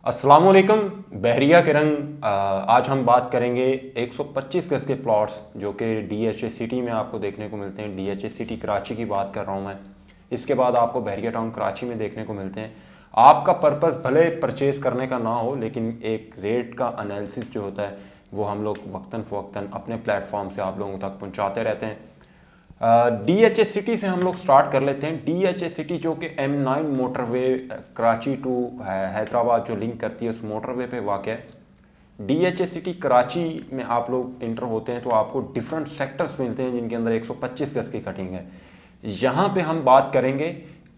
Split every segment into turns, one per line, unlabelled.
अस्सलाम वालेकुम। बहरिया के रंग आज हम बात करेंगे 125 गज के प्लॉट्स जो कि डीएचए सिटी में आपको देखने को मिलते हैं। डीएचए सिटी कराची की बात कर रहा हूँ मैं। इसके बाद आपको बहरिया टाउन कराची में देखने को मिलते हैं। आपका पर्पस भले परचेज करने का ना हो, लेकिन एक रेट का एनालिसिस जो होता है वो हम लोग वक्तन फ़वक्तन अपने प्लेटफॉर्म से आप लोगों तक पहुँचाते रहते हैं। डीएचएस सिटी से हम लोग स्टार्ट कर लेते हैं। डीएचएस सिटी जो कि M9 motorway Karachi to Hyderabad जो लिंक करती है उस मोटरवे पे वाक़ है। डीएचएस सिटी कराची में आप लोग इंटर होते हैं तो आपको डिफरेंट सेक्टर्स मिलते हैं जिनके अंदर 125 गज की कटिंग है। यहाँ पे हम बात करेंगे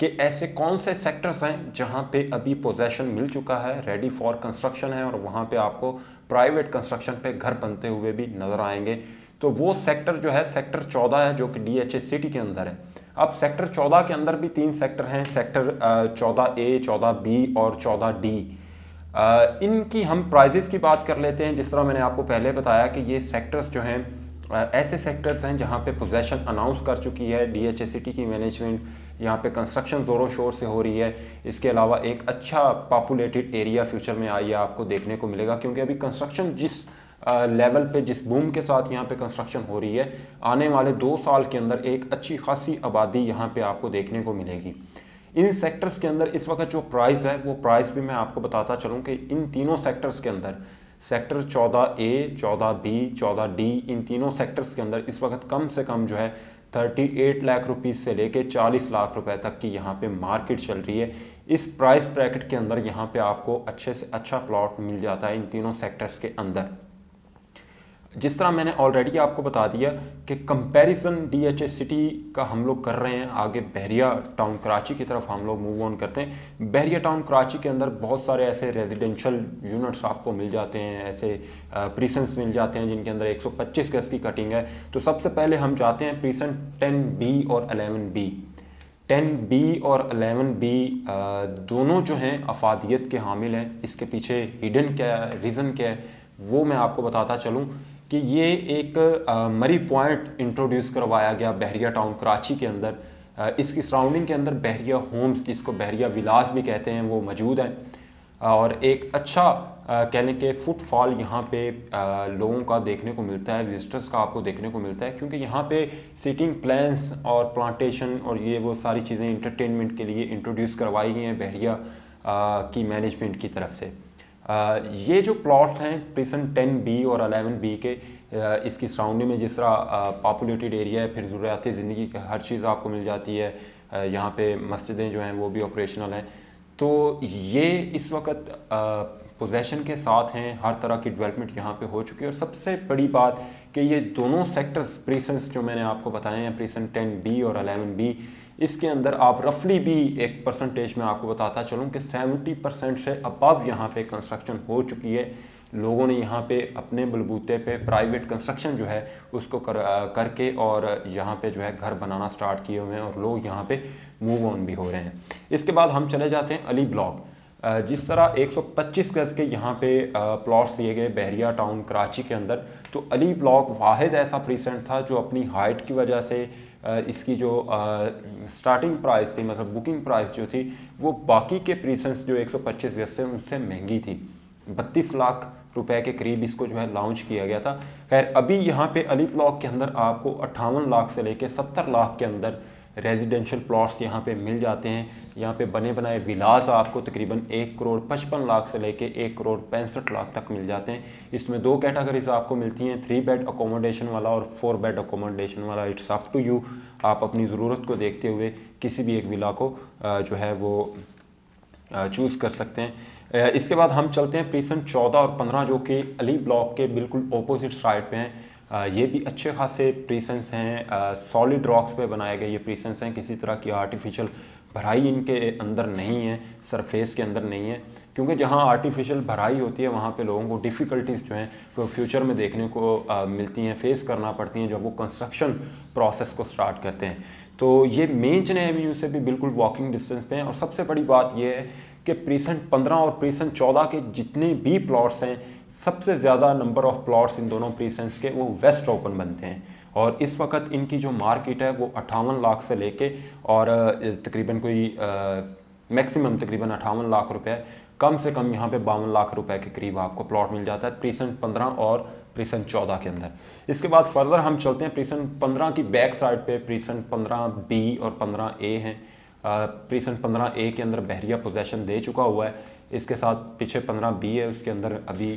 कि ऐसे कौन से सेक्टर्स हैं जहाँ पे अभी पोजेशन मिल चुका है, रेडी फॉर कंस्ट्रक्शन है और वहाँ पे आपको प्राइवेट कंस्ट्रक्शन पे घर बनते हुए भी नज़र आएंगे। तो वो सेक्टर जो है सेक्टर 14 है जो कि डीएचएस सिटी के अंदर है। अब सेक्टर 14 के अंदर भी 3 सेक्टर हैं, सेक्टर 14A, 14B और 14D। इनकी हम प्राइजेस की बात कर लेते हैं। जिस तरह मैंने आपको पहले बताया कि ये सेक्टर्स जो हैं ऐसे सेक्टर्स हैं जहाँ पे पोजेशन अनाउंस कर चुकी है डीएचएस सिटी की मैनेजमेंट। यहाँ पे कंस्ट्रक्शन ज़ोरों शोर से हो रही है। इसके अलावा एक अच्छा पॉपुलेटेड एरिया फ्यूचर में आइए आपको देखने को मिलेगा, क्योंकि अभी कंस्ट्रक्शन जिस लेवल पे, जिस बूम के साथ यहाँ पे कंस्ट्रक्शन हो रही है, आने वाले 2 साल के अंदर एक अच्छी खासी आबादी यहाँ पे आपको देखने को मिलेगी। इन सेक्टर्स के अंदर इस वक्त जो प्राइस है वो प्राइस भी मैं आपको बताता चलूँ कि इन तीनों सेक्टर्स के अंदर सेक्टर 14A, 14B, 14D, इन तीनों सेक्टर्स के अंदर इस वक्त कम से कम जो है 38 लाख रुपीज़ से लेके 40 लाख रुपए तक की यहाँ पे मार्केट चल रही है। इस प्राइस ब्रैकेट के अंदर यहाँ पे आपको अच्छे से अच्छा प्लॉट मिल जाता है इन तीनों सेक्टर्स के अंदर। जिस तरह मैंने ऑलरेडी आपको बता दिया कि कंपैरिजन डीएचएस सिटी का हम लोग कर रहे हैं। आगे बहरिया टाउन कराची की तरफ हम लोग मूव ऑन करते हैं। बहरिया टाउन कराची के अंदर बहुत सारे ऐसे रेजिडेंशियल यूनिट्स आपको मिल जाते हैं, ऐसे प्रीसेंस मिल जाते हैं जिनके अंदर 125 गज की कटिंग है। तो सबसे पहले हम जाते हैं प्रीसेंट 10B और 11B। 10B और 11B दोनों जो हैं अफादियत के हामिल हैं। इसके पीछे हिडन क्या है, रीज़न क्या है, वो मैं आपको बताता चलूँ कि ये एक मरी पॉइंट इंट्रोड्यूस करवाया गया बहरिया टाउन कराची के अंदर। इसकी सराउंडिंग के अंदर बहरिया होम्स, जिसको बहरिया विलास भी कहते हैं, वो मौजूद हैं और एक अच्छा कहने के फुटफॉल यहाँ पे लोगों का देखने को मिलता है, विजिटर्स का आपको देखने को मिलता है, क्योंकि यहाँ पे सिटिंग प्लान्स और प्लांटेशन और ये वो सारी चीज़ें इंटरटेनमेंट के लिए इंट्रोड्यूस करवाई गई हैं बहरिया की मैनेजमेंट की तरफ से। ये जो प्लॉट्स हैं प्रीसेंट 10B और 11B के, इसकी सराउंडिंग में जिस तरह पॉपुलेटेड एरिया है, फिर ज़रूरियाती ज़िंदगी की हर चीज़ आपको मिल जाती है। यहाँ पे मस्जिदें जो हैं वो भी ऑपरेशनल हैं। तो ये इस वक्त पोजेशन के साथ हैं, हर तरह की डेवलपमेंट यहाँ पे हो चुकी है। और सबसे बड़ी बात कि ये दोनों सेक्टर्स प्रीसेंस जो मैंने आपको बताए हैं, प्रीसेंट 10B और 11B, इसके अंदर आप रफली भी एक परसेंटेज में आपको बताता चलूँ कि 70% से अबव यहाँ पे कंस्ट्रक्शन हो चुकी है। लोगों ने यहाँ पे अपने बलबूते पे प्राइवेट कंस्ट्रक्शन जो है उसको करके और यहाँ पे जो है घर बनाना स्टार्ट किए हुए हैं और लोग यहाँ पे मूव ऑन भी हो रहे हैं। इसके बाद हम चले जाते हैं अली ब्लॉक। जिस तरह 125 गज के यहाँ पे प्लॉट्स दिए गए बहरिया टाउन कराची के अंदर, तो अली ब्लॉक वाहिद ऐसा प्रीसेंट था जो अपनी हाइट की वजह से इसकी जो स्टार्टिंग प्राइस थी, मतलब बुकिंग प्राइस जो थी, वो बाकी के प्रीसेंट्स जो 125 गज से उनसे महंगी थी। 32 लाख रुपए के करीब इसको जो है लॉन्च किया गया था। खैर अभी यहाँ पे अली ब्लॉक के अंदर आपको 58 लाख से लेके 70 लाख के अंदर रेजिडेंशियल प्लॉट्स यहाँ पे मिल जाते हैं। यहाँ पे बने बनाए विलास आपको तकरीबन 1 करोड़ 55 लाख से लेके 1 करोड़ 65 लाख तक मिल जाते हैं। इसमें 2 कैटेगरीज आपको मिलती हैं, 3 बेड अकोमोडेशन वाला और 4 बेड अकोमोडेशन वाला। इट्स अप टू यू, आप अपनी ज़रूरत को देखते हुए किसी भी एक विला को जो है वो चूज़ कर सकते हैं। इसके बाद हम चलते हैं प्रीसेंट 14 और 15 जो कि अली ब्लॉक के बिल्कुल अपोजिट साइड पे हैं। ये भी अच्छे खासे प्रीसेंस हैं, सॉलिड रॉक्स पे बनाए गए ये प्रीसेंस हैं। किसी तरह की आर्टिफिशियल भराई इनके अंदर नहीं है, सरफेस के अंदर नहीं है, क्योंकि जहाँ आर्टिफिशियल भराई होती है वहाँ पे लोगों को डिफ़िकल्टीज़ जो हैं वो फ्यूचर में देखने को मिलती हैं, फेस करना पड़ती हैं जब वो कंस्ट्रक्शन प्रोसेस को स्टार्ट करते हैं। तो ये मेन चेन्नई एवेन्यू से भी बिल्कुल वॉकिंग डिस्टेंस पे हैं। और सबसे बड़ी बात ये है कि प्रीसेंट 15 और प्रीसेंट 14 के जितने भी प्लॉट्स हैं, सबसे ज़्यादा नंबर ऑफ़ प्लॉट्स इन दोनों प्रीसेंट्स के वो वेस्ट ओपन बनते हैं। और इस वक्त इनकी जो मार्केट है वो 58 लाख से लेके और तकरीबन कोई मैक्सिमम तकरीबन 58 लाख रुपए, कम से कम यहाँ पे 52 लाख रुपए के करीब आपको प्लॉट मिल जाता है प्रीसेंट 15 और प्रीसेंट 14 के अंदर। इसके बाद फर्दर हम चलते हैं प्रीसेंट 15 की बैक साइड पे। प्रीसेंट 15 बी और 15 ए हैं। प्रीसेंट 15 ए के अंदर बहरिया पोजेशन दे चुका हुआ है, इसके साथ पीछे 15 बी है, उसके अंदर अभी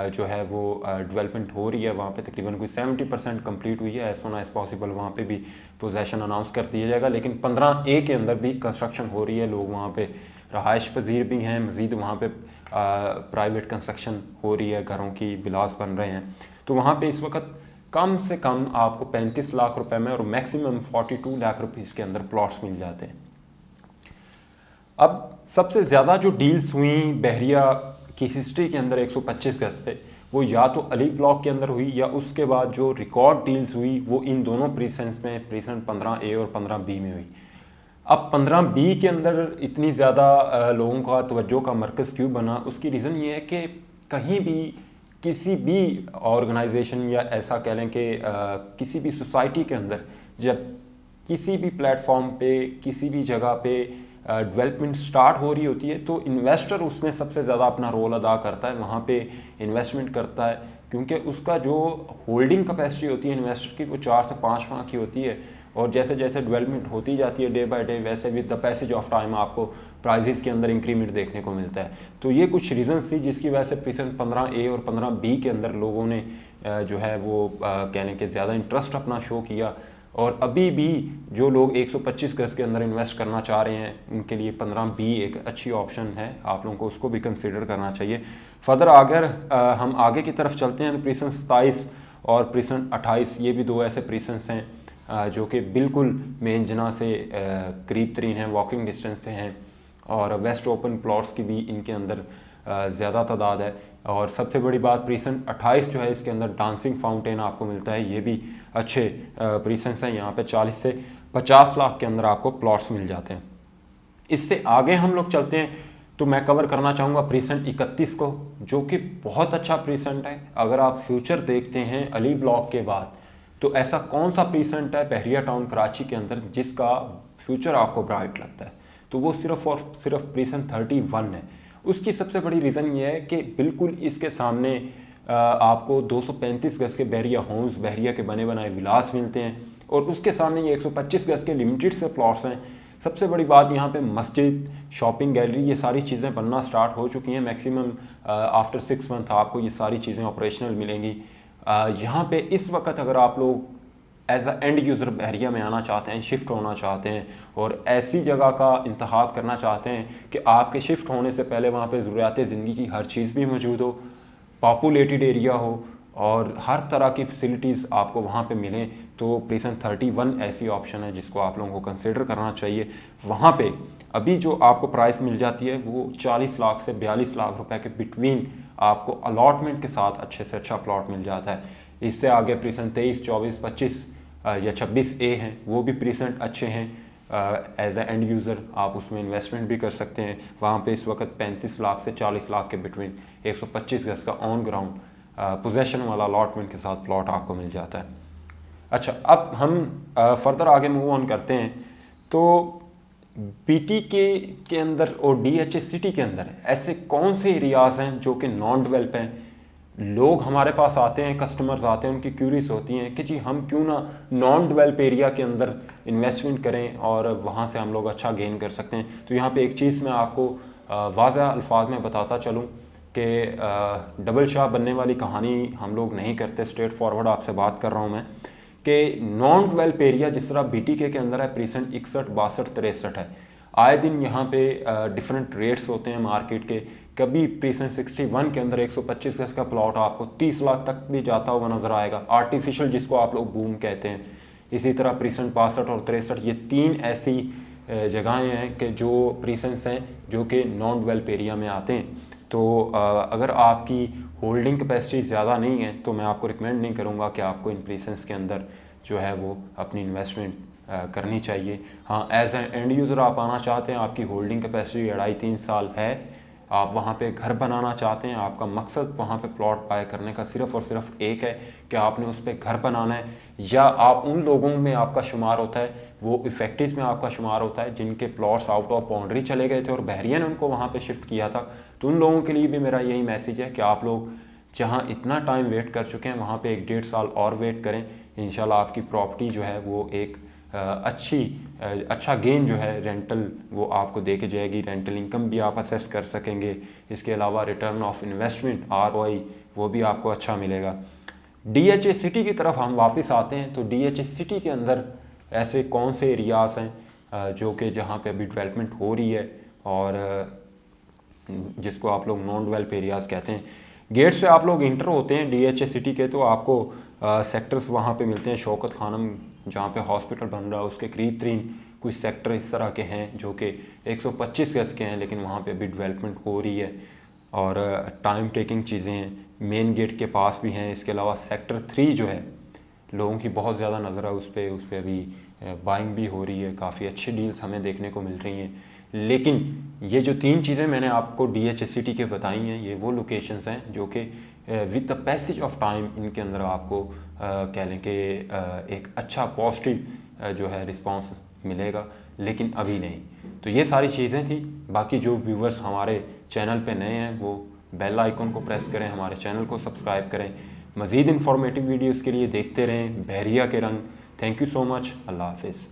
जो है वो डेवलपमेंट हो रही है, वहाँ पे तकरीबन कोई 70% कंप्लीट हुई है। एज सोन एज पॉसिबल वहाँ पे भी पोजेशन अनाउंस कर दिया जाएगा। लेकिन 15 ए के अंदर भी कंस्ट्रक्शन हो रही है, लोग वहाँ पे रहायश पजीर भी हैं, मज़ीद वहाँ पे प्राइवेट कंस्ट्रक्शन हो रही है, घरों की विलास बन रहे हैं। तो वहाँ पे इस वक्त कम से कम आपको 35 लाख रुपए में और मैक्सिमम 42 लाख रुपीज़ के अंदर प्लॉट्स मिल जाते हैं। अब सबसे ज़्यादा जो डील्स हुई बहरिया की हिस्ट्री के अंदर 125 गज पे, वो या तो अली ब्लॉक के अंदर हुई या उसके बाद जो रिकॉर्ड डील्स हुई वो इन दोनों प्रीसेंट्स में, प्रीसेंट 15 ए और 15 बी में हुई। अब 15 बी के अंदर इतनी ज़्यादा लोगों का तवज्जो का मरकज़ क्यों बना, उसकी रीज़न ये है कि कहीं भी किसी भी ऑर्गेनाइजेशन या ऐसा कह लें कि किसी भी सोसाइटी के अंदर जब किसी भी प्लेटफॉर्म पे, किसी भी जगह पे डेवलपमेंट स्टार्ट हो रही होती है तो इन्वेस्टर उसमें सबसे ज़्यादा अपना रोल अदा करता है, वहाँ पे इन्वेस्टमेंट करता है, क्योंकि उसका जो होल्डिंग कैपेसिटी होती है इन्वेस्टर की वो 4 से 5 माह की होती है। और जैसे जैसे डेवलपमेंट होती जाती है डे बाय डे, वैसे with the passage of time आपको प्राइजेस के अंदर इंक्रीमेंट देखने को मिलता है। तो ये कुछ रीजंस थी जिसकी वजह से प्रीसेंट 15 ए और 15 बी के अंदर लोगों ने जो है वो कहने के ज़्यादा इंटरेस्ट अपना शो किया। और अभी भी जो लोग 125 गज के अंदर इन्वेस्ट करना चाह रहे हैं उनके लिए 15 बी एक अच्छी ऑप्शन है, आप लोगों को उसको भी कंसिडर करना चाहिए। फर्दर अगर हम आगे की तरफ चलते हैं तो प्रीसेंट 27 और प्रीसेंट 28 ये भी दो ऐसे प्रीसेंट्स हैं जो कि बिल्कुल मेन जना से करीब तरीन हैं, वॉकिंग डिस्टेंस पे हैं, और वेस्ट ओपन प्लॉट्स की भी इनके अंदर ज़्यादा तादाद है। और सबसे बड़ी बात प्रीसेंट 28 जो है इसके अंदर डांसिंग फाउंटेन आपको मिलता है, ये भी अच्छे प्रीसेंट्स हैं। यहाँ पे 40 से 50 लाख के अंदर आपको प्लॉट्स मिल जाते हैं। इससे आगे हम लोग चलते हैं तो मैं कवर करना चाहूँगा प्रीसेंट 31 को, जो कि बहुत अच्छा प्रीसेंट है। अगर आप फ्यूचर देखते हैं अली ब्लॉक के बाद तो ऐसा कौन सा प्रीसेंट है बहरिया टाउन कराची के अंदर जिसका फ्यूचर आपको ब्राइट लगता है, तो वो सिर्फ और सिर्फ प्रीसेंट 31 है। उसकी सबसे बड़ी रीज़न ये है कि बिल्कुल इसके सामने आपको 235 गज के बहरिया होम्स, बहरिया के बने बनाए विलास मिलते हैं, और उसके सामने ये 125 गज के लिमिटेड से प्लॉट्स हैं। सबसे बड़ी बात यहाँ पे मस्जिद, शॉपिंग गैलरी, ये सारी चीज़ें बनना स्टार्ट हो चुकी हैं। मैक्सिमम आफ्टर 6 मंथ आपको ये सारी चीज़ें ऑपरेशनल मिलेंगी। यहाँ पे इस वक्त अगर आप लोग एज अ एंड यूज़र बहरिया में आना चाहते हैं, शिफ्ट होना चाहते हैं और ऐसी जगह का इंतखाब करना चाहते हैं कि आपके शिफ्ट होने से पहले वहाँ पे ज़रूरियात ज़िंदगी की हर चीज़ भी मौजूद हो, पॉपुलेटेड एरिया हो और हर तरह की फैसिलिटीज़ आपको वहाँ पे मिलें, तो प्रीसेंट 31 ऐसी ऑप्शन है जिसको आप लोगों को कंसिडर करना चाहिए। वहाँ पे अभी जो आपको प्राइस मिल जाती है वो 40 लाख से 42 लाख रुपए के बिटवीन आपको अलॉटमेंट के साथ अच्छे से अच्छा प्लॉट मिल जाता है। इससे आगे प्रीसेंट 23, 24, 25 या 26 ए हैं, वो भी प्रीसेंट अच्छे हैं। एज ए एंड यूज़र आप उसमें इन्वेस्टमेंट भी कर सकते हैं। वहाँ पे इस वक्त 35 लाख से 40 लाख के बिटवीन 125 गज का ऑन ग्राउंड पोजेशन वाला अलॉटमेंट के साथ प्लॉट आपको मिल जाता है। अच्छा, अब हम फर्दर आगे मूव ऑन करते हैं तो बीटी के अंदर और डीएचए सिटी के अंदर ऐसे कौन से एरियाज़ हैं जो कि नॉन डेवलप हैं। लोग हमारे पास आते हैं, कस्टमर्स आते हैं, उनकी क्यूरीज होती हैं कि जी हम क्यों ना नॉन डेवलप एरिया के अंदर इन्वेस्टमेंट करें और वहाँ से हम लोग अच्छा गेन कर सकते हैं। तो यहाँ पे एक चीज़ मैं आपको वाज़ह अल्फाज में बताता चलूँ कि डबल शाह बनने वाली कहानी हम लोग नहीं करते, स्ट्रेट फॉरवर्ड आपसे बात कर रहा हूँ मैं कि नॉन डेवलप एरिया जिस तरह बीटीके के अंदर है प्रीसेंट 61, 62, 63 है। आए दिन यहाँ पे डिफरेंट रेट्स होते हैं मार्केट के। कभी प्रीसेंट 61 के अंदर 125 गज का प्लॉट आपको 30 लाख तक भी जाता हुआ नजर आएगा, आर्टिफिशियल जिसको आप लोग बूम कहते हैं। इसी तरह प्रीसेंट 62 और 63 ये 3 ऐसी जगहें हैं कि जो प्रीसेंट्स हैं जो कि नॉन डेवलप एरिया में आते हैं। तो अगर आपकी होल्डिंग कैपेसिटी ज़्यादा नहीं है तो मैं आपको रिकमेंड नहीं करूँगा कि आपको इन प्रीसेंट्स के अंदर जो है वो अपनी इन्वेस्टमेंट करनी चाहिए। हाँ, एज ए एंड यूज़र आप आना चाहते हैं, आपकी होल्डिंग कैपेसिटी 2.5-3 साल है आप वहाँ पे घर बनाना चाहते हैं, आपका मकसद वहाँ पे प्लॉट बाय करने का सिर्फ़ और सिर्फ एक है कि आपने उस पर घर बनाना है, या आप उन लोगों में आपका शुमार होता है, वो इफेक्टिव में आपका शुमार होता है जिनके प्लॉट्स आउट ऑफ बाउंड्री चले गए थे और बहरिया ने उनको वहाँ पे शिफ्ट किया था। तो उन लोगों के लिए भी मेरा यही मैसेज है कि आप लोग जहाँ इतना टाइम वेट कर चुके हैं वहाँ पे 1-1.5 साल और वेट करें। इंशाल्लाह आपकी प्रॉपर्टी जो है वो एक अच्छा गेन जो है रेंटल वो आपको दे के जाएगी। रेंटल इनकम भी आप असेस कर सकेंगे। इसके अलावा रिटर्न ऑफ इन्वेस्टमेंट ROI वो भी आपको अच्छा मिलेगा। DHA सिटी की तरफ हम वापस आते हैं। तो DHA सिटी के अंदर ऐसे कौन से एरियाज़ हैं जो कि जहाँ पे अभी डेवलपमेंट हो रही है और जिसको आप लोग नॉन डेवलप एरियाज़ कहते हैं। गेट से आप लोग इंटर होते हैं DHA सिटी के, तो आपको सेक्टर्स वहाँ पे मिलते हैं। शौकत खानम जहाँ पे हॉस्पिटल बन रहा है उसके करीब तरीन कुछ सेक्टर इस तरह के हैं जो कि 125 गज के हैं, लेकिन वहाँ पे अभी डेवलपमेंट हो रही है और टाइम टेकिंग चीज़ें हैं। मेन गेट के पास भी हैं। इसके अलावा सेक्टर 3 जो है लोगों की बहुत ज़्यादा नज़र है उस पर अभी बाइंग भी हो रही है, काफ़ी अच्छी डील्स हमें देखने को मिल रही हैं। लेकिन ये जो 3 चीज़ें मैंने आपको DHA सिटी के बताई हैं, ये वो लोकेशंस हैं जो कि with the passage of time इनके अंदर आपको कह लें कि एक अच्छा पॉजिटिव जो है रिस्पांस मिलेगा, लेकिन अभी नहीं। तो ये सारी चीज़ें थी। बाकी जो व्यूवर्स हमारे चैनल पे नए हैं वो बेल आइकन को प्रेस करें, हमारे चैनल को सब्सक्राइब करें। मज़ीद इंफॉर्मेटिव वीडियोज़ के लिए देखते रहें बहरिया के रंग। Thank you so much. अल्लाह हाफिज़।